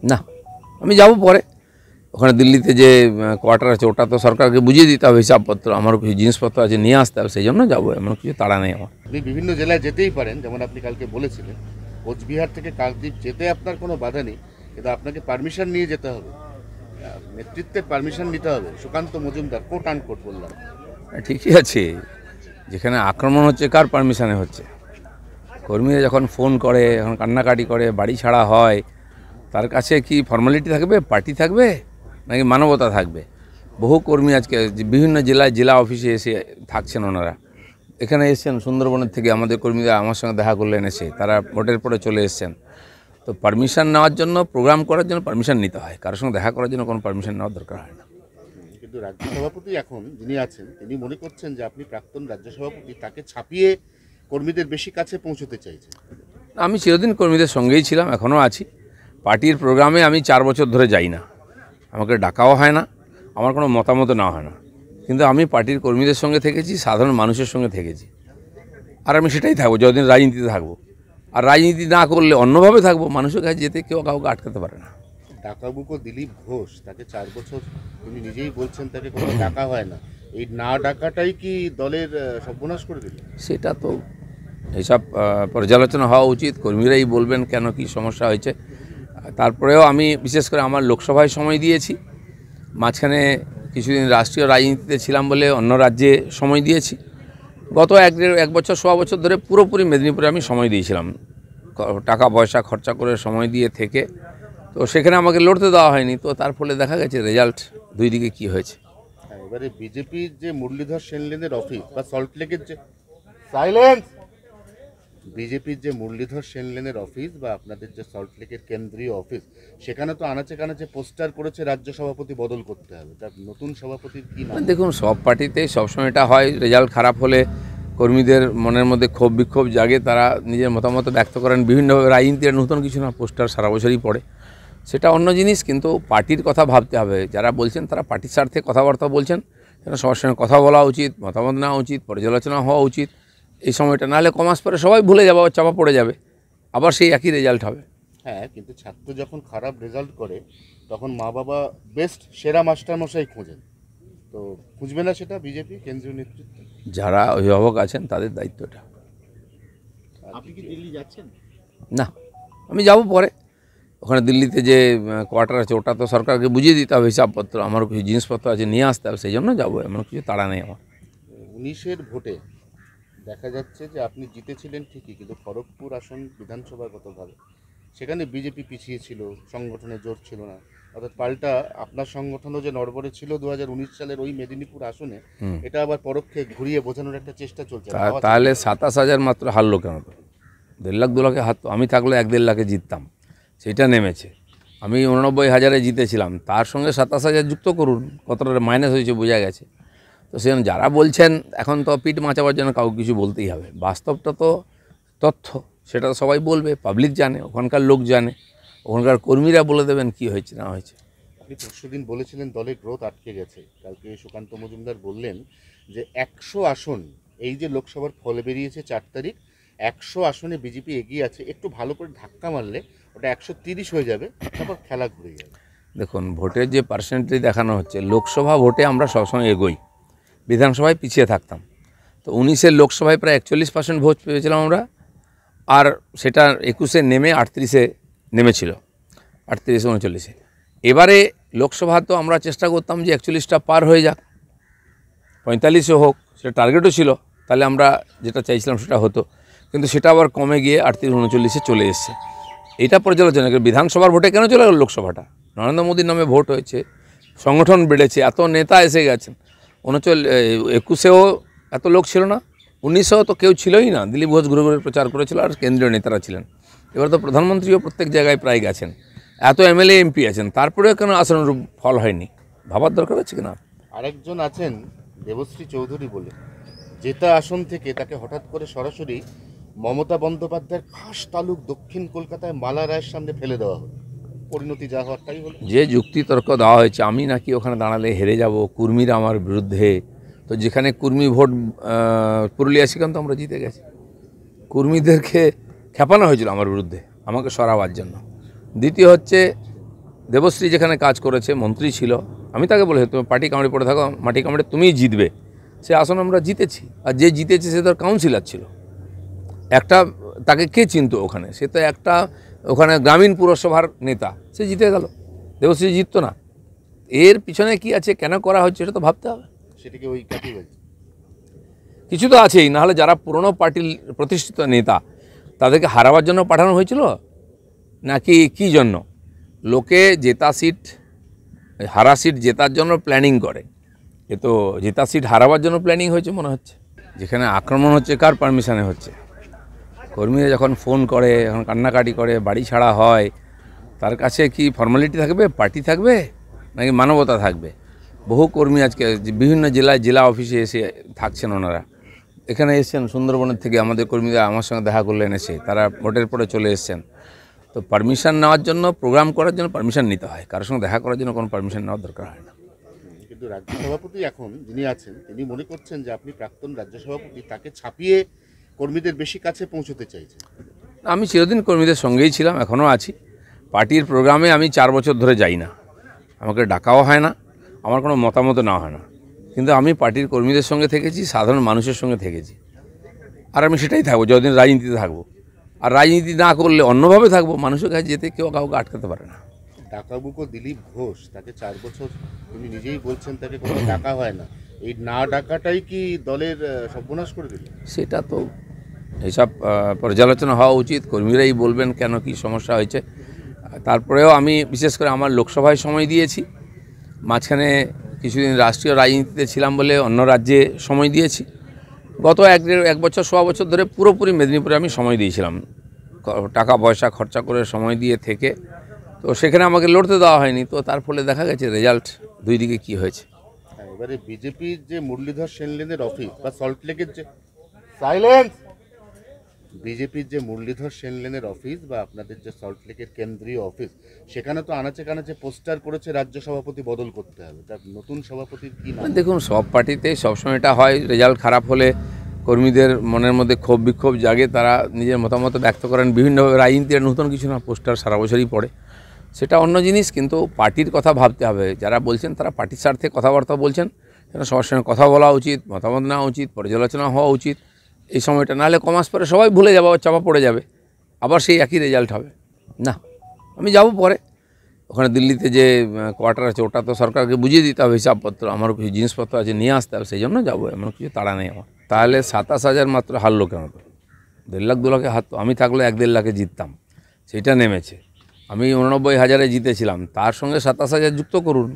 না, আমি যাব পরে। ওখানে দিল্লিতে যে কোয়ার্টার আছে ওটা তো সরকারকে বুঝিয়ে দিতে হবে, হিসাবপত্র, আমারও কিছু জিনিসপত্র আছে নিয়ে আসতে হবে, সেই জন্য যাবো, এমন কিছু তাড়া নেই আমার। আপনি বিভিন্ন জেলায় যেতেই পারেন, যেমন আপনি কালকে বলেছিলেন কোচবিহার থেকে কাকদ্বীপ যেতে আপনার কোনো বাধা নেই, কিন্তু আপনাকে পারমিশন নিয়ে যেতে হবে, নেতৃত্বের পারমিশন নিতে হবে। সুকান্ত মজুমদার কোট আন কোট বললাম। ঠিকই আছে, যেখানে আক্রমণ হচ্ছে কার পারমিশনে হচ্ছে? কর্মীরা যখন ফোন করে, যখন কান্নাকাটি করে, বাড়ি ছাড়া হয়, তার কাছে কি ফর্মালিটি থাকবে, পার্টি থাকবে, নাকি মানবতা থাকবে? বহু কর্মী আজকে বিভিন্ন জেলায় জেলা অফিসে এসে থাকছেন, ওনারা এখানে এসছেন সুন্দরবনের থেকে, আমাদের কর্মীরা আমার সঙ্গে দেখা করলেন এসে, তারা ভোটের পরে চলে এসছেন। তো পারমিশন নেওয়ার জন্য, প্রোগ্রাম করার জন্য পারমিশন নিতে হয়, কারোর সঙ্গে দেখা করার জন্য কোনো পারমিশন নেওয়ার দরকার হয় না। কিন্তু রাজ্য সভাপতি এখন যিনি আছেন তিনি মনে করছেন যে আপনি প্রাক্তন রাজ্য সভাপতি, তাকে ছাপিয়ে কর্মীদের বেশি কাছে পৌঁছতে চাইছেন। আমি চিরদিন কর্মীদের সঙ্গেই ছিলাম, এখনও আছি। পার্টির প্রোগ্রামে আমি 4 বছর ধরে যাই না, আমাকে ডাকাও হয় না, আমার কোনো মতামত নেওয়া হয় না, কিন্তু আমি পার্টির কর্মীদের সঙ্গে থেকেছি, সাধারণ মানুষের সঙ্গে থেকেছি, আর আমি সেটাই থাকবো যতদিন রাজনীতিতে থাকবো। আর রাজনীতি না করলে অন্যভাবে থাকবো, মানুষের কাছে যেতে কেউ কাউকে আটকাতে পারে না। ডাকাবুকো দিলীপ ঘোষ, তাকে 4 বছর তিনি নিজেই বলছেন তাকে কোনো ডাকা হয় না, এই না ডাকাটাই কি দলের সর্বনাশ করে দিল? সেটা তো এইসব পর্যালোচনা হওয়া উচিত, কর্মীরাই বলবেন কেন কি সমস্যা হয়েছে। তারপরেও আমি বিশেষ করে আমার লোকসভায় সময় দিয়েছি, মাঝখানে কিছুদিন রাষ্ট্রীয় রাজনীতিতে ছিলাম বলে অন্য রাজ্যে সময় দিয়েছি। গত 1 বছর 1.25 বছর ধরে পুরোপুরি মেদিনীপুরে আমি সময় দিয়েছিলাম, টাকা পয়সা খরচা করে সময় দিয়ে থেকে। তো সেখানে আমাকে লড়তে দেওয়া হয়নি, তো তার ফলে দেখা গেছে রেজাল্ট দুই দিকে কী হয়েছে। এবারে বিজেপির যে মুরলীধর সেনলেনের অফিস বা সল্টলেকের যে সাইলেন্স, বিজেপির যে মুরলীধর সেনলেনের অফিস বা আপনাদের যে সল্টলেকের কেন্দ্রীয় অফিস, সেখানে তো আনাচে কানাচে পোস্টার করেছে রাজ্য সভাপতি বদল করতে হবে, তার নতুন সভাপতির কি নাম? দেখুন, সব পার্টিতেই সবসময় এটা হয়, রেজাল্ট খারাপ হলে কর্মীদের মনের মধ্যে ক্ষোভ বিক্ষোভ জাগে, তারা নিজের মতামত ব্যক্ত করেন বিভিন্নভাবে। রাজনীতির নতুন কিছু না, পোস্টার সারা বছরই পড়ে, সেটা অন্য জিনিস, কিন্তু পার্টির কথা ভাবতে হবে। যারা বলছেন তারা পার্টির স্বার্থে কথাবার্তা বলছেন, সেটা সবার সঙ্গে কথা বলা উচিত, মতামত নেওয়া উচিত, পর্যালোচনা হওয়া উচিত এই সময়টা। নাহলে কমাস পরে সবাই ভুলে যাবে, চাপা পড়ে যাবে, আবার সেই একই রেজাল্ট হবে। হ্যাঁ, কিন্তু ছাত্র যখন খারাপ রেজাল্ট করে তখন মা বাবা বেস্ট সেরা মাস্টারমশাই খোঁজেন, তো খুঁজবে না সেটা বিজেপি কেন্দ্রীয় নেতৃত্ব? যারা অভিভাবক আছেন তাদের দায়িত্বটা। আপনি কি দিল্লি যাচ্ছেন? না, আমি যাব পরে। ওখানে দিল্লিতে যে কোয়ার্টার আছে ওটা তো সরকারকে বুঝিয়ে দিতে হবে, হিসাবপত্র, আমারও কিছু জিনিসপত্র আছে নিয়ে আসতে হবে, সেই জন্য যাবো, এমন কিছু তাড়া নেই আমার। 19-এর ভোটে দেখা যাচ্ছে যে আপনি জিতেছিলেন ঠিকই, কিন্তু খড়গপুর আসন বিধানসভাগতভাবে সেখানে বিজেপি পিছিয়ে ছিল, সংগঠনে জোর ছিল না, অর্থাৎ পাল্টা আপনার সংগঠনও যে নড়বড়ে ছিল 2019 সালের ওই মেদিনীপুর আসনে, এটা আবার পরোক্ষে ঘুরিয়ে বোঝানোর একটা চেষ্টা চলছে। তাহলে 27,000 মাত্র হারলো কেন? তো 1.5 লাখ 2 লাখে হারতো, আমি থাকলে 1-1.5 লাখে জিততাম, সেইটা নেমেছে। আমি 89,000-এ জিতেছিলাম, তার সঙ্গে 27,000 যুক্ত করুন, কতটা মাইনাস হয়েছে বোঝা গেছে। তো সেখানে যারা বলছেন, এখন তো পিঠ মাচাবার জন্য কাউকে কিছু বলতেই হবে, বাস্তবটা তো তথ্য, সেটা তো সবাই বলবে, পাবলিক জানে, ওখানকার লোক জানে, ওখানকার কর্মীরা বলে দেবেন কি হয়েছে না হয়েছে। আপনি পরশুদিন বলেছিলেন দলের গ্রোথ আটকে গেছে, কালকে সুকান্ত মজুমদার বললেন যে 100 আসন, এই যে লোকসভার ফল বেরিয়েছে 4 তারিখ, 100 আসনে বিজেপি এগিয়ে আছে, একটু ভালো করে ধাক্কা মারলে ওটা 130 হয়ে যাবে, তারপর খেলা ঘুরে যাবে। দেখুন, ভোটের যে পার্সেন্টেজ দেখানো হচ্ছে, লোকসভা ভোটে আমরা সবসময় এগোই, বিধানসভায় পিছিয়ে থাকতাম। তো 19-এর লোকসভায় প্রায় 41% ভোট পেয়েছিলাম আমরা, আর সেটা 21-এ নেমে 38-এ নেমেছিল, 38-39-এ। এবারে লোকসভা তো আমরা চেষ্টা করতাম যে 41টা পার হয়ে যাক, 45-এ হোক, সেটা টার্গেটও ছিল, তাহলে আমরা যেটা চাইছিলাম সেটা হতো, কিন্তু সেটা আবার কমে গিয়ে 38-39-এ চলে এসছে। এটা পর্যালোচনা করে বিধানসভার ভোটে কেন চলে গেল লোকসভাটা? নরেন্দ্র মোদীর নামে ভোট হয়েছে, সংগঠন বেড়েছে, এত নেতা এসে গেছেন। 21-এও এত লোক ছিল না, 19-এও তো কেউ ছিলই না, দিলীপ ঘোষ ঘুরে ঘুরে প্রচার করেছিল, আর কেন্দ্রীয় নেতারা ছিলেন। এবার তো প্রধানমন্ত্রীও প্রত্যেক জায়গায় প্রায় গেছেন, এত এমএলএ এমপি আছেন, তারপরেও কেন আসনের ফল হয়নি, ভাবার দরকার আছে কিনা। আরেকজন আছেন দেবশ্রী চৌধুরী বলে, জেতা আসন থেকে তাকে হঠাৎ করে সরাসরি মমতা বন্দ্যোপাধ্যায়ের খাস তালুক দক্ষিণ কলকাতায় মালা রায়ের সামনে ফেলে দেওয়া হলো, পরিণতি যা হওয়ার তাই হলো। যে যুক্তি তর্ক দেওয়া হয়েছে, আমি নাকি ওখানে দাঁড়ালে হেরে যাব, কুর্মীরা আমার বিরুদ্ধে, তো যেখানে কুর্মী ভোট, পুরুলিয়া সেখানে তো আমরা জিতে গেছি। কুর্মীদেরকে খেপানো হয়েছিল আমার বিরুদ্ধে, আমাকে সরাবার জন্য। দ্বিতীয় হচ্ছে দেবশ্রী যেখানে কাজ করেছে, মন্ত্রী ছিল, আমি তাকে বলেছি তুমি পার্টি কামড়ে পড়ে থাকো, মাটি কামড়ে তুমিই জিতবে। সে আসন আমরা জিতেছি, আর যে জিতেছে সে তার কাউন্সিলর ছিল। একটা তাকে কে চিনতো ওখানে? সে তো একটা ওখানে গ্রামীণ পুরসভার নেতা, সে জিতে গেল, দেবশ্রী জিততো না। এর পিছনে কি আছে, কেন করা হচ্ছে, এটা তো ভাবতে হবে। সেটাকে ওই কাটিয়ে কিছু তো আছেই, নাহলে যারা পুরনো পার্টির প্রতিষ্ঠিত নেতা তাদেরকে হারাবার জন্য পাঠানো হয়েছিল নাকি কি জন্য? লোকে জেতা সিট, হারা সিট জেতার জন্য প্ল্যানিং করে, এ তো জেতা সিট হারাবার জন্য প্ল্যানিং হয়েছে মনে হচ্ছে। যেখানে আক্রমণ হচ্ছে কার পারমিশনে হচ্ছে? কর্মীরা যখন ফোন করে, যখন কান্নাকাটি করে, বাড়ি ছাড়া হয়, তার কাছে কি ফর্মালিটি থাকবে, পার্টি থাকবে, নাকি মানবতা থাকবে? বহু কর্মী আজকে বিভিন্ন জেলায় জেলা অফিসে এসে থাকছেন, ওনারা এখানে এসছেন সুন্দরবনের থেকে, আমাদের কর্মীরা আমার সঙ্গে দেখা করলেন এসে, তারা ভোটের পরে চলে এসছেন। তো পারমিশন নেওয়ার জন্য, প্রোগ্রাম করার জন্য পারমিশন নিতে হয়, কারোর সঙ্গে দেখা করার জন্য কোনো পারমিশন নেওয়ার দরকার হয় না। কিন্তু রাজ্য সভাপতি এখন যিনি আছেন তিনি মনে করছেন যে আপনি প্রাক্তন রাজ্য সভাপতি, তাকে ছাপিয়ে কর্মীদের বেশি কাছে পৌঁছতে চাইছেন। আমি চিরদিন কর্মীদের সঙ্গেই ছিলাম, এখনও আছি। পার্টির প্রোগ্রামে আমি 4 বছর ধরে যাই না, আমাকে ডাকাও হয় না, আমার কোনো মতামত নেওয়া হয় না, কিন্তু আমি পার্টির কর্মীদের সঙ্গে থেকেছি, সাধারণ মানুষের সঙ্গে থেকেছি, আর আমি সেটাই থাকবো যতদিন রাজনীতিতে থাকবো। আর রাজনীতি না করলে অন্যভাবে থাকবো, মানুষের কাছে যেতে কেউ কাউকে আটকাতে পারে না। ডাকাবুকো দিলীপ ঘোষ, তাকে 4 বছর তিনি নিজেই বলছেন তাকে কোনো ডাকা হয় না, এই না ডাকাটাই কি দলের সর্বনাশ করে দিল? সেটা তো এইসব পর্যালোচনা হওয়া উচিত, কর্মীরাই বলবেন কেন কি সমস্যা হয়েছে। তারপরেও আমি বিশেষ করে আমার লোকসভায় সময় দিয়েছি, মাঝখানে কিছুদিন রাষ্ট্রীয় রাজনীতিতে ছিলাম বলে অন্য রাজ্যে সময় দিয়েছি। গত 1 বছর 1.25 বছর ধরে পুরোপুরি মেদিনীপুরে আমি সময় দিয়েছিলাম, টাকা পয়সা খরচা করে সময় দিয়ে থেকে। তো সেখানে আমাকে লড়তে দেওয়া হয়নি, তো তার ফলে দেখা গেছে রেজাল্ট দুই দিকে কী হয়েছে। এবারে বিজেপির যে মুরলীধর সেনলেনের অফিস বা সল্টলেকের যে সাইলেন্স, বিজেপির যে মুরলীধর সেনলেনের অফিস বা আপনাদের যে সল্টলেকের কেন্দ্রীয় অফিস, সেখানে তো আনাচে কানাচে পোস্টার করেছে রাজ্য সভাপতি বদল করতে হবে, তার নতুন সভাপতির কি নাম? দেখুন, সব পার্টিতেই সবসময় এটা হয়, রেজাল্ট খারাপ হলে কর্মীদের মনের মধ্যে ক্ষোভ বিক্ষোভ জাগে, তারা নিজের মতামত ব্যক্ত করেন বিভিন্নভাবে। রাজনীতির নতুন কিছু না, পোস্টার সারা বছরই পড়ে, সেটা অন্য জিনিস। কিন্তু পার্টির কথা ভাবতে হবে, যারা বলছেন তারা পার্টির স্বার্থে কথাবার্তা বলছেন, সেটা সবার সঙ্গে কথা বলা উচিত, মতামত নেওয়া উচিত, পর্যালোচনা হওয়া উচিত এই সময়টা। নাহলে কমাস পরে সবাই ভুলে যাবে, চাপা পড়ে যাবে, আবার সেই একই রেজাল্ট হবে। না, আমি যাব পরে, ওখানে দিল্লিতে যে কোয়ার্টার আছে ওটা তো সরকারকে বুঝিয়ে দিতে হবে, হিসাবপত্র, আমারও কিছু জিনিসপত্র আছে নিয়ে আসতে হবে, সেই জন্য যাবো, এমন কিছু তাড়া নেই আমার। তাহলে 27,000 মাত্র হারলো কেন? তো 1.5 লাখ 2 লাখে হারতো, আমি থাকলে 1-1.5 লাখে জিততাম, সেইটা নেমেছে। আমি 89,000-এ জিতেছিলাম, তার সঙ্গে 27,000 যুক্ত করুন।